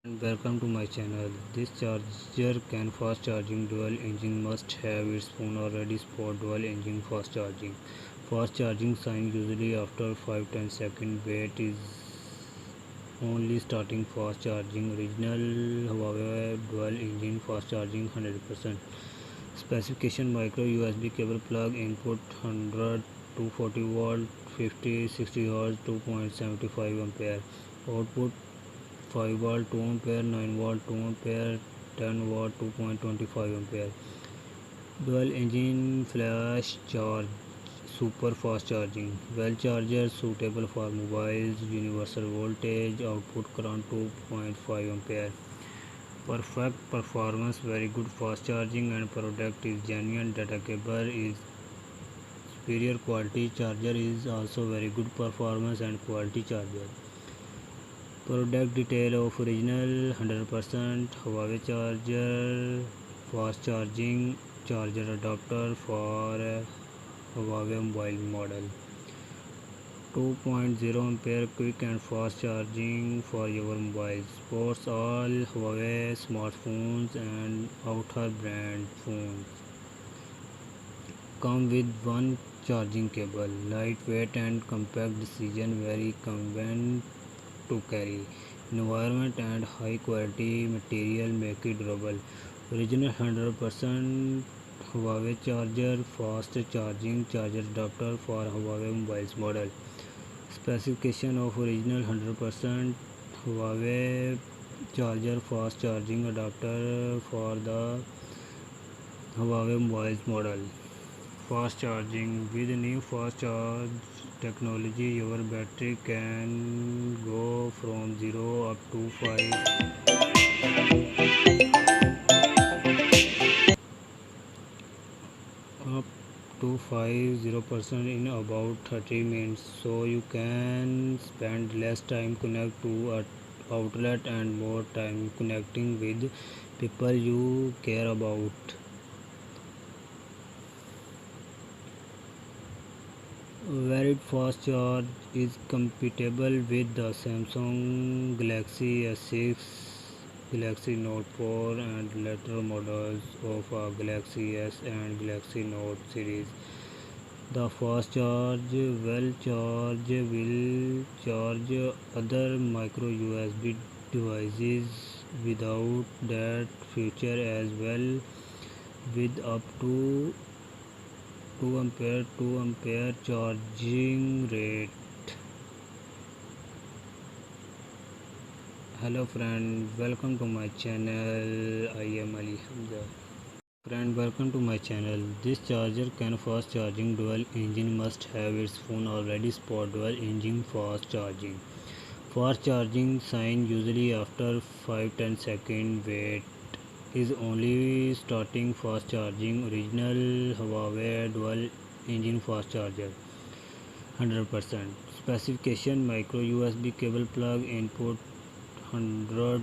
And welcome to my channel. This charger can fast charging dual engine must have its phone already support dual engine fast charging. Fast charging sign usually after 5-10 second wait is only starting fast charging. Original however dual engine fast charging 100%. Specification micro USB cable plug input 100 240 volt 50 60 Hz 2.75 ampere output 5 volt 2 ampere 9 volt 2 ampere 10 watt 2.25 ampere dual engine flash charge super fast charging well charger suitable for mobiles universal voltage output current 2.5 ampere perfect performance very good fast charging and product is genuine data cable is superior quality charger is also very good performance and quality charger. Product detail of original 100% Huawei charger, fast charging charger adapter for Huawei mobile model. 2.0 ampere quick and fast charging for your mobile. Supports all Huawei smartphones and outer brand phones. Come with one charging cable. Lightweight and compact decision very convenient to carry. Environment and high quality material make it durable. Original 100% Huawei charger, fast charging charger adapter for Huawei mobiles model. Specification of original 100% Huawei charger, fast charging adapter for the Huawei mobiles model. Fast charging with new fast charge technology your battery can go from 0 up to 50% in about 30 minutes, so you can spend less time connect to a outlet and more time connecting with people you care about. Very fast charge is compatible with the Samsung Galaxy S6, Galaxy Note 4 and later models of Galaxy S and Galaxy Note series. The fast charge will charge other micro USB devices without that feature as well with up to 2 ampere charging rate. Hello friend, welcome to my channel. I am Ali Hamza. Friend, welcome to my channel. This charger can fast charging dual engine must have its phone already support dual engine fast charging. Fast charging sign usually after 5-10 second wait is only starting fast charging. Original Huawei dual engine fast charger 100%. Specification micro USB cable plug input 100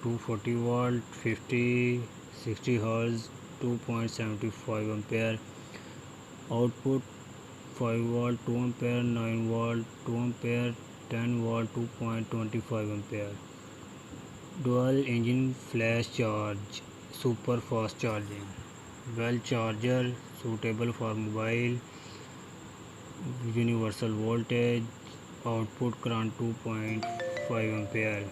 240 volt 50 60 Hz 2.75 ampere output 5 volt 2 ampere 9 volt 2 ampere 10 watt 2.25 ampere dual engine flash charge super fast charging well charger suitable for mobile universal voltage output current 2.5 ampere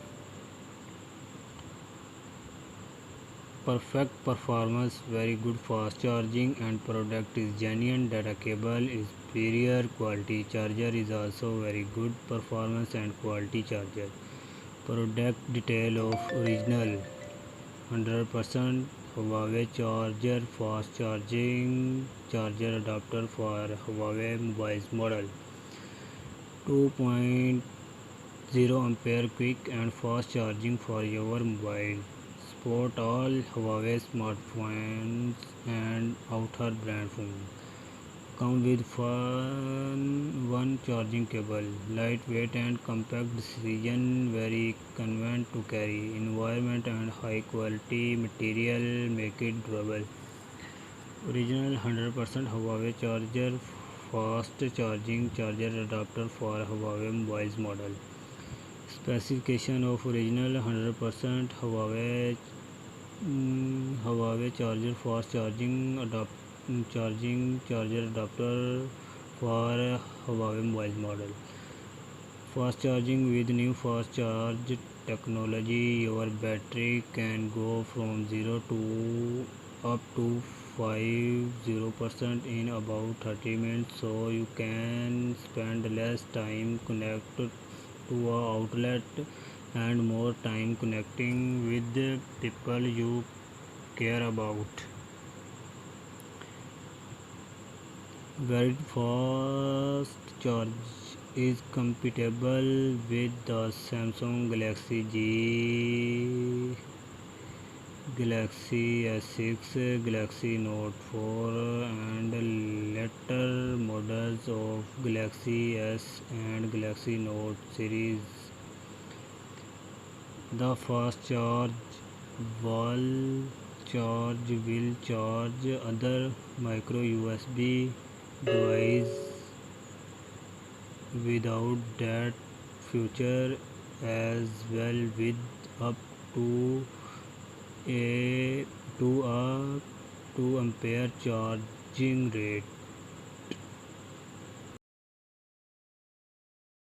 perfect performance very good fast charging and product is genuine data cable is superior quality charger is also very good performance and quality charger product detail of original 100% Huawei charger fast charging charger adapter for Huawei mobiles model 2.0 ampere quick and fast charging for your mobile support all Huawei smartphones and outer brand phones come with one charging cable lightweight and compact decision very convenient to carry environment and high quality material make it durable original 100% Huawei charger fast charging charger adapter for Huawei mobiles model Specification of original 100% Huawei charger, fast charging charger adapter for Huawei mobile model. Fast charging with new fast charge technology, your battery can go from 0 to up to 50% in about 30 minutes, so you can spend less time connected to a outlet and more time connecting with the people you care about. Very fast charge is compatible with the Samsung Galaxy S6, Galaxy Note 4 and later models of Galaxy S and Galaxy Note series. The fast wall charge will charge other micro USB device without that feature as well, with up to a 2 ampere charging rate.